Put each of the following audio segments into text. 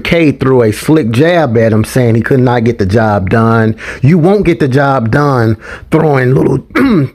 Kay threw a slick jab at him saying he could not get the job done. You won't get the job done throwing little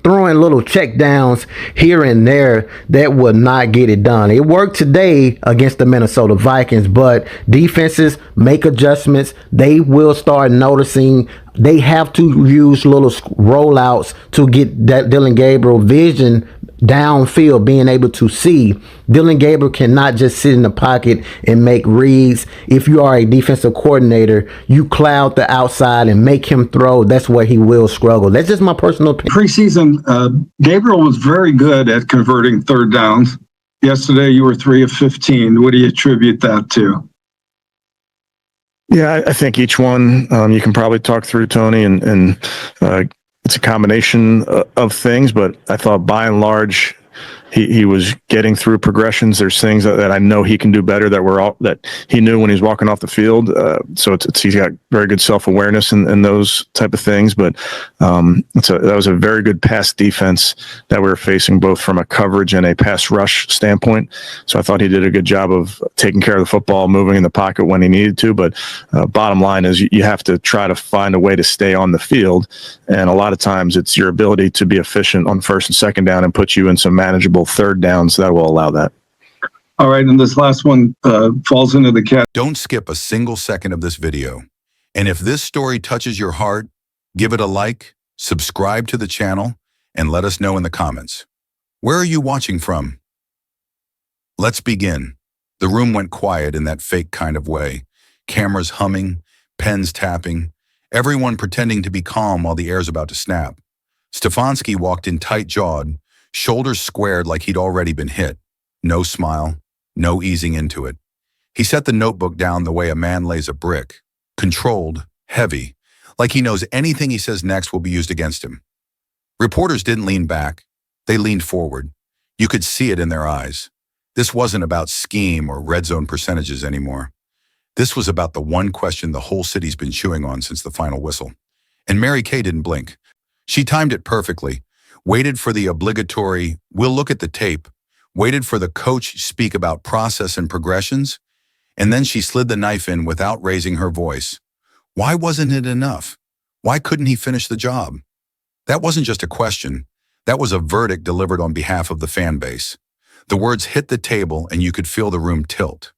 throwing little check downs here and there. That would not get it done. It worked today against the Minnesota Vikings, but defenses make adjustments. They will start noticing. They have to use little rollouts to get that Dillon Gabriel vision downfield, being able to see. Dillon Gabriel cannot just sit in the pocket and make reads. If you are a defensive coordinator, you cloud the outside and make him throw. That's where he will struggle. That's just my personal opinion. Preseason, Gabriel was very good at converting third downs. Yesterday, you were 3 of 15. What do you attribute that to? Yeah, I think each one you can probably talk through, Tony, and it's a combination of things, but I thought by and large he was getting through progressions. There's things that I know he can do better that he knew when he was walking off the field. So he's got very good self-awareness and those type of things. But that was a very good pass defense that we were facing, both from a coverage and a pass rush standpoint. So I thought he did a good job of taking care of the football, moving in the pocket when he needed to. But bottom line is you have to try to find a way to stay on the field. And a lot of times it's your ability to be efficient on first and second down and put you in some manageable third downs that will allow that. All right, and this last one falls into the cat. Don't skip a single second of this video. And if this story touches your heart, give it a like, subscribe to the channel, and let us know in the comments. Where are you watching from? Let's begin. The room went quiet in that fake kind of way. Cameras humming, pens tapping, everyone pretending to be calm while the air's about to snap. Stefanski walked in tight-jawed, shoulders squared like he'd already been hit. No smile, no easing into it. He set the notebook down the way a man lays a brick. Controlled, heavy, like he knows anything he says next will be used against him. Reporters didn't lean back. They leaned forward. You could see it in their eyes. This wasn't about scheme or red zone percentages anymore. This was about the one question the whole city's been chewing on since the final whistle. And Mary Kay didn't blink. She timed it perfectly. Waited for the obligatory, we'll look at the tape, waited for the coach speak about process and progressions, and then she slid the knife in without raising her voice. Why wasn't it enough? Why couldn't he finish the job? That wasn't just a question. That was a verdict delivered on behalf of the fan base. The words hit the table and you could feel the room tilt.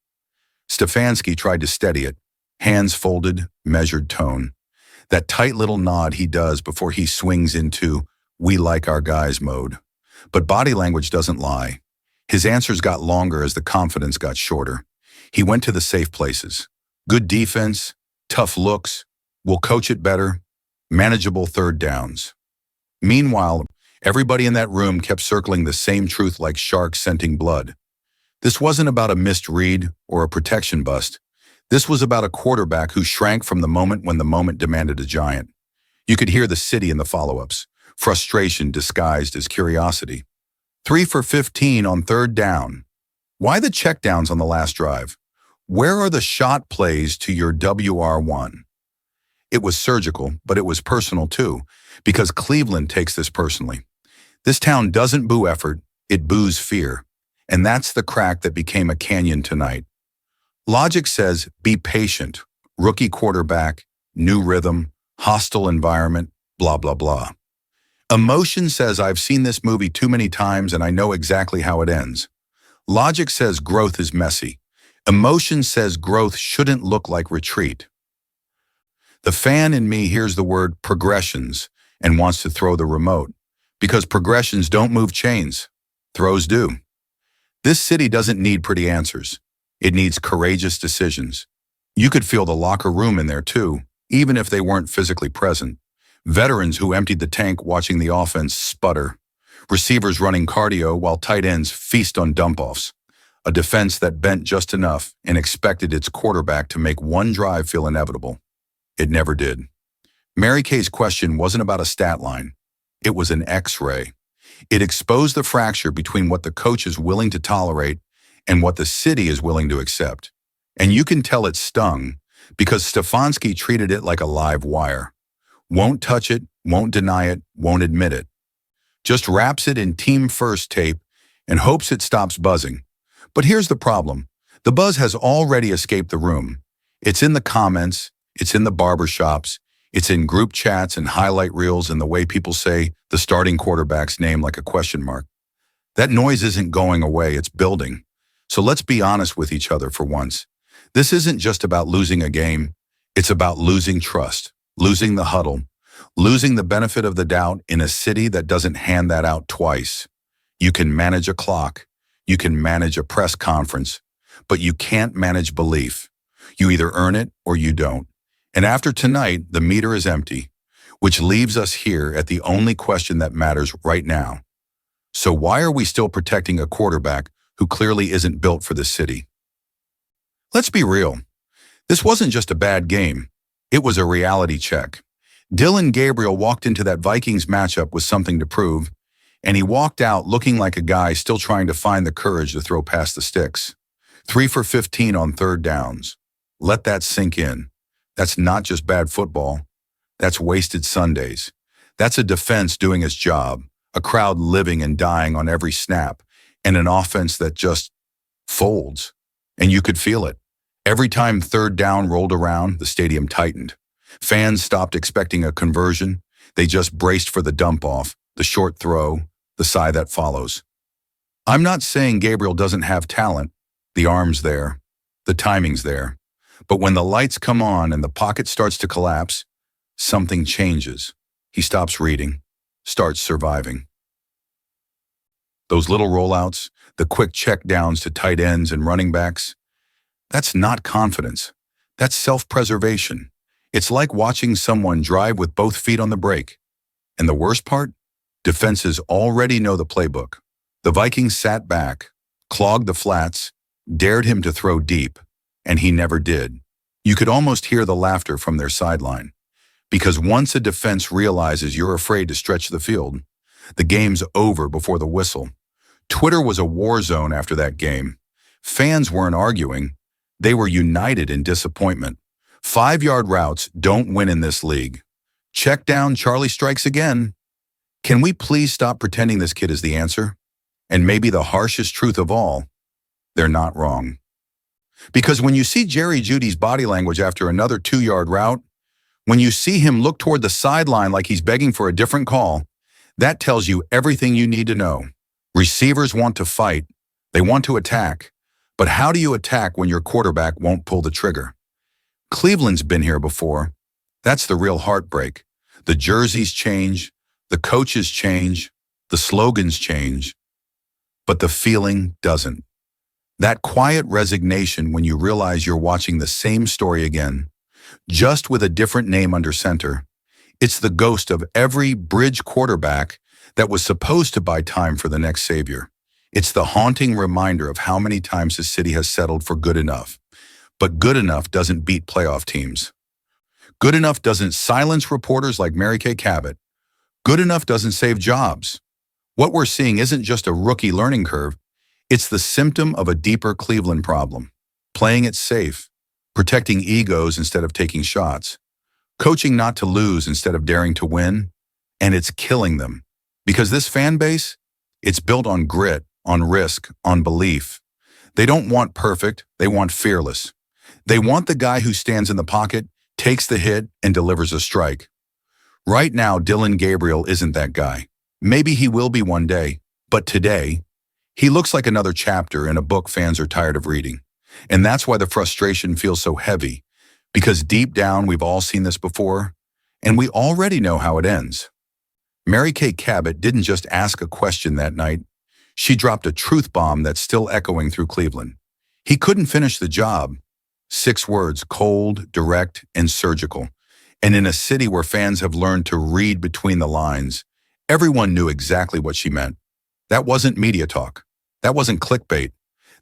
Stefanski tried to steady it, hands folded, measured tone. That tight little nod he does before he swings into "we like our guys" mode. But body language doesn't lie. His answers got longer as the confidence got shorter. He went to the safe places. Good defense, tough looks, we'll coach it better, manageable third downs. Meanwhile, everybody in that room kept circling the same truth like sharks scenting blood. This wasn't about a missed read or a protection bust. This was about a quarterback who shrank from the moment when the moment demanded a giant. You could hear the city in the follow-ups. Frustration disguised as curiosity. 3 for 15 on third down. Why the checkdowns on the last drive? Where are the shot plays to your WR1? It was surgical, but it was personal too, because Cleveland takes this personally. This town doesn't boo effort, it boos fear. And that's the crack that became a canyon tonight. Logic says, be patient. Rookie quarterback, new rhythm, hostile environment, blah, blah, blah. Emotion says I've seen this movie too many times and I know exactly how it ends. Logic says growth is messy. Emotion says growth shouldn't look like retreat. The fan in me hears the word progressions and wants to throw the remote, because progressions don't move chains. Throws do. This city doesn't need pretty answers. It needs courageous decisions. You could feel the locker room in there too, even if they weren't physically present. Veterans who emptied the tank watching the offense sputter. Receivers running cardio while tight ends feast on dump-offs. A defense that bent just enough and expected its quarterback to make one drive feel inevitable. It never did. Mary Kay's question wasn't about a stat line. It was an X-ray. It exposed the fracture between what the coach is willing to tolerate and what the city is willing to accept. And you can tell it stung because Stefanski treated it like a live wire. Won't touch it, won't deny it, won't admit it. Just wraps it in team first tape and hopes it stops buzzing. But here's the problem. The buzz has already escaped the room, It's in the comments, it's in the barbershops, it's in group chats and highlight reels and the way people say the starting quarterback's name like a question mark. That noise isn't going away, it's building. So let's be honest with each other for once. This isn't just about losing a game, it's about losing trust, losing the huddle, losing the benefit of the doubt in a city that doesn't hand that out twice. You can manage a clock, you can manage a press conference, but you can't manage belief. You either earn it or you don't. And after tonight, the meter is empty, which leaves us here at the only question that matters right now. So why are we still protecting a quarterback who clearly isn't built for this city? Let's be real. This wasn't just a bad game. It was a reality check. Dillon Gabriel walked into that Vikings matchup with something to prove, and he walked out looking like a guy still trying to find the courage to throw past the sticks. 3 for 15 on third downs. Let that sink in. That's not just bad football. That's wasted Sundays. That's a defense doing its job, a crowd living and dying on every snap, and an offense that just folds. And you could feel it. Every time third down rolled around, the stadium tightened. Fans stopped expecting a conversion. They just braced for the dump-off, the short throw, the sigh that follows. I'm not saying Gabriel doesn't have talent. The arm's there. The timing's there. But when the lights come on and the pocket starts to collapse, something changes. He stops reading, starts surviving. Those little rollouts, the quick check downs to tight ends and running backs, that's not confidence. That's self-preservation. It's like watching someone drive with both feet on the brake. And the worst part? Defenses already know the playbook. The Vikings sat back, clogged the flats, dared him to throw deep, and he never did. You could almost hear the laughter from their sideline. Because once a defense realizes you're afraid to stretch the field, the game's over before the whistle. Twitter was a war zone after that game. Fans weren't arguing. They were united in disappointment. 5-yard routes don't win in this league. Check down, Charlie strikes again. Can we please stop pretending this kid is the answer? And maybe the harshest truth of all, they're not wrong. Because when you see Jerry Jeudy's body language after another 2-yard route, when you see him look toward the sideline like he's begging for a different call, that tells you everything you need to know. Receivers want to fight. They want to attack. But how do you attack when your quarterback won't pull the trigger? Cleveland's been here before. That's the real heartbreak. The jerseys change, the coaches change, the slogans change, but the feeling doesn't. That quiet resignation when you realize you're watching the same story again, just with a different name under center. It's the ghost of every bridge quarterback that was supposed to buy time for the next savior. It's the haunting reminder of how many times the city has settled for good enough. But good enough doesn't beat playoff teams. Good enough doesn't silence reporters like Mary Kay Cabot. Good enough doesn't save jobs. What we're seeing isn't just a rookie learning curve. It's the symptom of a deeper Cleveland problem. Playing it safe, protecting egos instead of taking shots, coaching not to lose instead of daring to win, and it's killing them. Because this fan base, it's built on grit, on risk, on belief. They don't want perfect, they want fearless. They want the guy who stands in the pocket, takes the hit, and delivers a strike. Right now, Dillon Gabriel isn't that guy. Maybe he will be one day, but today, he looks like another chapter in a book fans are tired of reading. And that's why the frustration feels so heavy, because deep down we've all seen this before, and we already know how it ends. Mary Kay Cabot didn't just ask a question that night. She dropped a truth bomb that's still echoing through Cleveland. He couldn't finish the job. 6 words, cold, direct, and surgical. And in a city where fans have learned to read between the lines, everyone knew exactly what she meant. That wasn't media talk. That wasn't clickbait.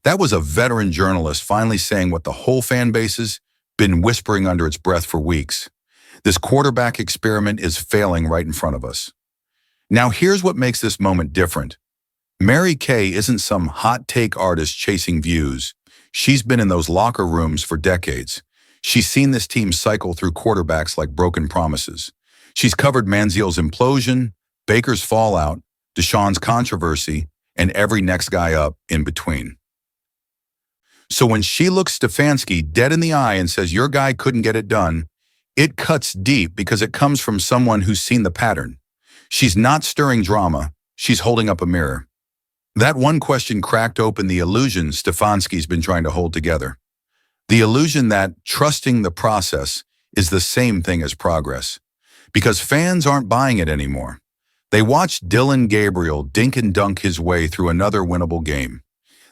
That was a veteran journalist finally saying what the whole fan base has been whispering under its breath for weeks. This quarterback experiment is failing right in front of us. Now here's what makes this moment different. Mary Kay isn't some hot take artist chasing views. She's been in those locker rooms for decades. She's seen this team cycle through quarterbacks like broken promises. She's covered Manziel's implosion, Baker's fallout, Deshaun's controversy, and every next guy up in between. So when she looks Stefanski dead in the eye and says, your guy couldn't get it done, it cuts deep because it comes from someone who's seen the pattern. She's not stirring drama. She's holding up a mirror. That one question cracked open the illusion Stefanski's been trying to hold together. The illusion that trusting the process is the same thing as progress. Because fans aren't buying it anymore. They watch Gabriel dink and dunk his way through another winnable game.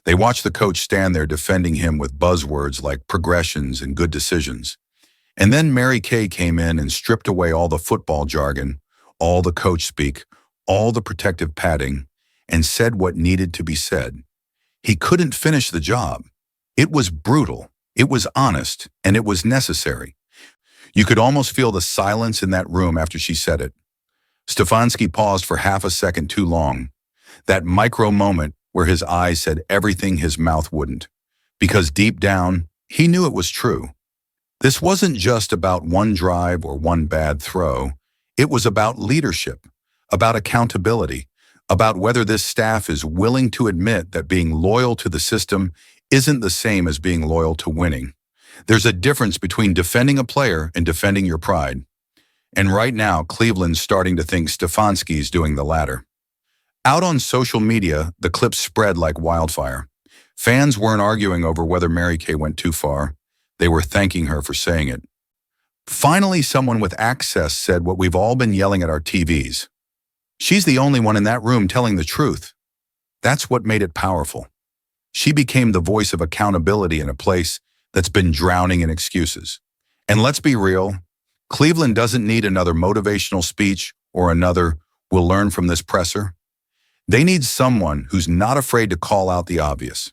They watch the coach stand there defending him with buzzwords like progressions and good decisions. And then Mary Kay came in and stripped away all the football jargon, all the coach speak, all the protective padding, and said what needed to be said. He couldn't finish the job. It was brutal, it was honest, and it was necessary. You could almost feel the silence in that room after she said it. Stefanski paused for half a second too long. That micro moment where his eyes said everything his mouth wouldn't. Because deep down, he knew it was true. This wasn't just about one drive or one bad throw. It was about leadership, about accountability, about whether this staff is willing to admit that being loyal to the system isn't the same as being loyal to winning. There's a difference between defending a player and defending your pride. And right now, Cleveland's starting to think Stefanski's doing the latter. Out on social media, the clips spread like wildfire. Fans weren't arguing over whether Mary Kay went too far. They were thanking her for saying it. Finally, someone with access said what we've all been yelling at our TVs. She's the only one in that room telling the truth. That's what made it powerful. She became the voice of accountability in a place that's been drowning in excuses. And let's be real, Cleveland doesn't need another motivational speech or another, we'll learn from this presser. They need someone who's not afraid to call out the obvious.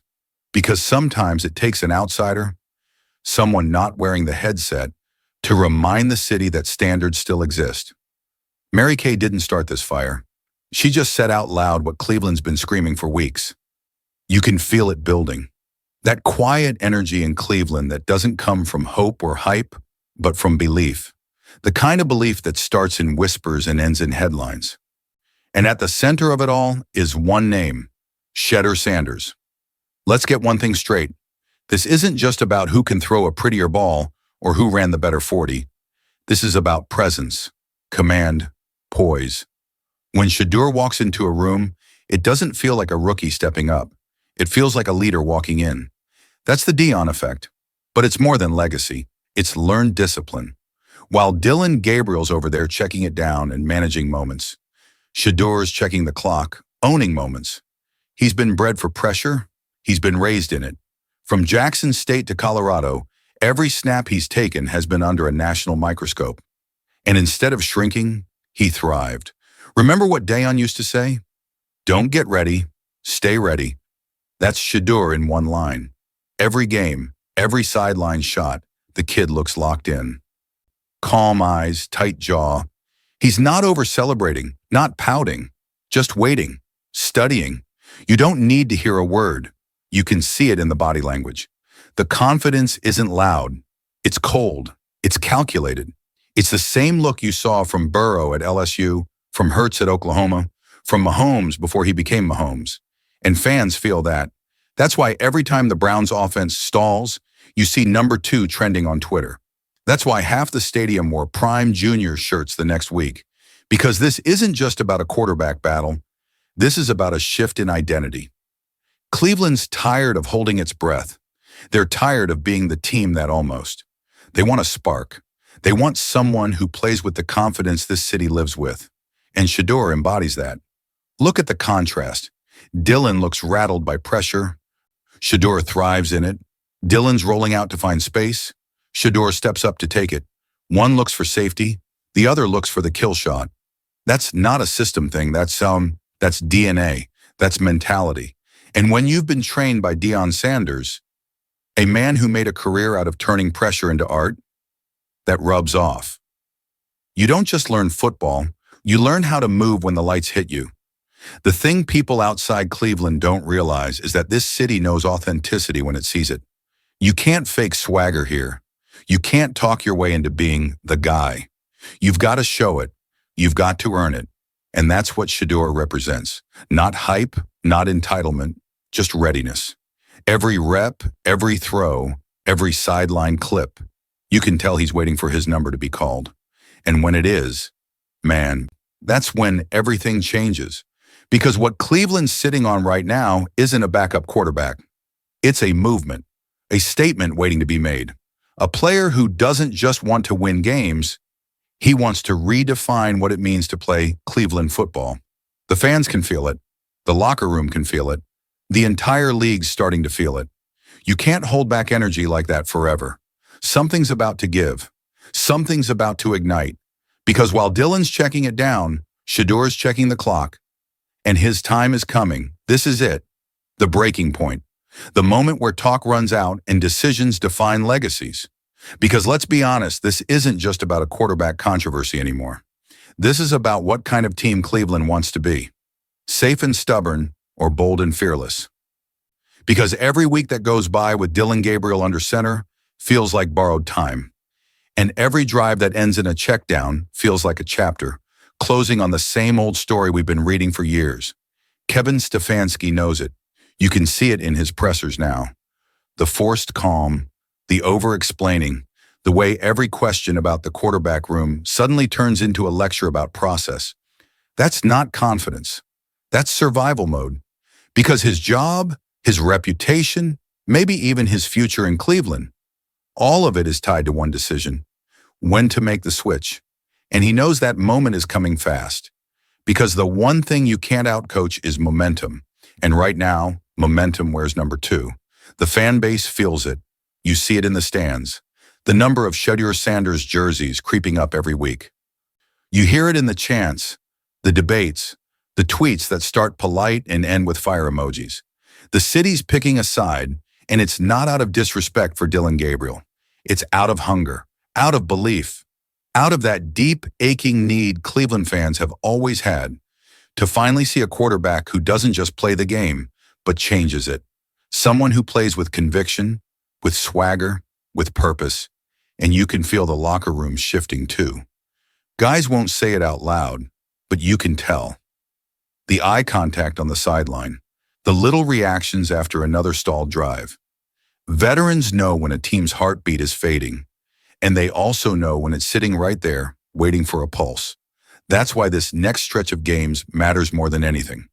Because sometimes it takes an outsider, someone not wearing the headset, to remind the city that standards still exist. Mary Kay didn't start this fire. She just said out loud what Cleveland's been screaming for weeks. You can feel it building. That quiet energy in Cleveland that doesn't come from hope or hype, but from belief. The kind of belief that starts in whispers and ends in headlines. And at the center of it all is one name, Shedeur Sanders. Let's get one thing straight. This isn't just about who can throw a prettier ball or who ran the better 40. This is about presence, command, poise. When Shedeur walks into a room, it doesn't feel like a rookie stepping up. It feels like a leader walking in. That's the Dion effect. But it's more than legacy. It's learned discipline. While Gabriel's over there checking it down and managing moments, Shedeur's checking the clock, owning moments. He's been bred for pressure. He's been raised in it. From Jackson State to Colorado, every snap he's taken has been under a national microscope. And instead of shrinking, he thrived. Remember what Dion used to say? Don't get ready, stay ready. That's Shedeur in one line. Every game, every sideline shot, the kid looks locked in. Calm eyes, tight jaw. He's not over-celebrating, not pouting, just waiting, studying. You don't need to hear a word. You can see it in the body language. The confidence isn't loud. It's cold. It's calculated. It's the same look you saw from Burrow at LSU, from Hurts at Oklahoma, from Mahomes before he became Mahomes. And fans feel that. That's why every time the Browns offense stalls, you see number 2 trending on Twitter. That's why half the stadium wore Prime Junior shirts the next week. Because this isn't just about a quarterback battle. This is about a shift in identity. Cleveland's tired of holding its breath. They're tired of being the team that almost. They want a spark. They want someone who plays with the confidence this city lives with. And Shedeur embodies that. Look at the contrast. Dylan looks rattled by pressure. Shedeur thrives in it. Dylan's rolling out to find space. Shedeur steps up to take it. One looks for safety. The other looks for the kill shot. That's not a system thing. That's DNA. That's mentality. And when you've been trained by Deion Sanders, a man who made a career out of turning pressure into art, that rubs off. You don't just learn football, you learn how to move when the lights hit you. The thing people outside Cleveland don't realize is that this city knows authenticity when it sees it. You can't fake swagger here. You can't talk your way into being the guy. You've got to show it. You've got to earn it. And that's what Shedeur represents. Not hype, not entitlement, just readiness. Every rep, every throw, every sideline clip, you can tell he's waiting for his number to be called. And when it is, man, that's when everything changes. Because what Cleveland's sitting on right now isn't a backup quarterback. It's a movement, a statement waiting to be made. A player who doesn't just want to win games, he wants to redefine what it means to play Cleveland football. The fans can feel it. The locker room can feel it. The entire league's starting to feel it. You can't hold back energy like that forever. Something's about to give. Something's about to ignite. Because while Dylan's checking it down, Shedeur's checking the clock, and his time is coming. This is it. The breaking point. The moment where talk runs out and decisions define legacies. Because let's be honest, this isn't just about a quarterback controversy anymore. This is about what kind of team Cleveland wants to be. Safe and stubborn, or bold and fearless. Because every week that goes by with Dillon Gabriel under center feels like borrowed time. And every drive that ends in a check down feels like a chapter, closing on the same old story we've been reading for years. Kevin Stefanski knows it. You can see it in his pressers now. The forced calm, the over-explaining, the way every question about the quarterback room suddenly turns into a lecture about process. That's not confidence. That's survival mode. Because his job, his reputation, maybe even his future in Cleveland, all of it is tied to one decision: when to make the switch. And he knows that moment is coming fast. Because the one thing you can't outcoach is momentum. And right now, momentum wears number 2. The fan base feels it. You see it in the stands. The number of Shedeur Sanders jerseys creeping up every week. You hear it in the chants, the debates, the tweets that start polite and end with fire emojis. The city's picking a side, and it's not out of disrespect for Dillon Gabriel. It's out of hunger, out of belief, out of that deep, aching need Cleveland fans have always had to finally see a quarterback who doesn't just play the game, but changes it. Someone who plays with conviction, with swagger, with purpose, and you can feel the locker room shifting too. Guys won't say it out loud, but you can tell. The eye contact on the sideline, the little reactions after another stalled drive. Veterans know when a team's heartbeat is fading, and they also know when it's sitting right there, waiting for a pulse. That's why this next stretch of games matters more than anything.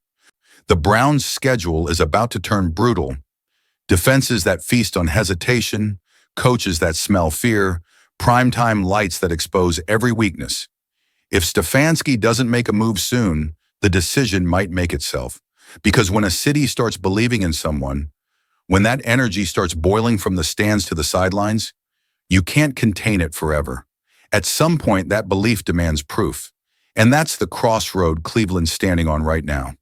The Browns' schedule is about to turn brutal. Defenses that feast on hesitation, coaches that smell fear, primetime lights that expose every weakness. If Stefanski doesn't make a move soon, the decision might make itself. Because when a city starts believing in someone, when that energy starts boiling from the stands to the sidelines, you can't contain it forever. At some point, that belief demands proof. And that's the crossroad Cleveland's standing on right now.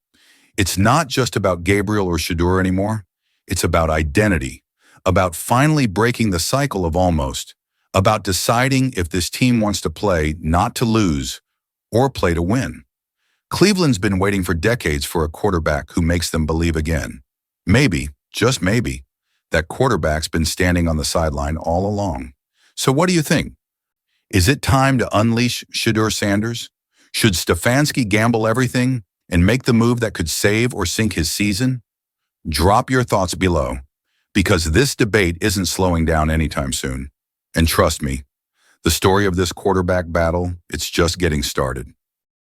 It's not just about Gabriel or Shedeur anymore. It's about identity, about finally breaking the cycle of almost, about deciding if this team wants to play not to lose or play to win. Cleveland's been waiting for decades for a quarterback who makes them believe again. Maybe, just maybe, that quarterback's been standing on the sideline all along. So what do you think? Is it time to unleash Shedeur Sanders? Should Stefanski gamble everything and make the move that could save or sink his season? Drop your thoughts below, because this debate isn't slowing down anytime soon. And trust me, the story of this quarterback battle, it's just getting started.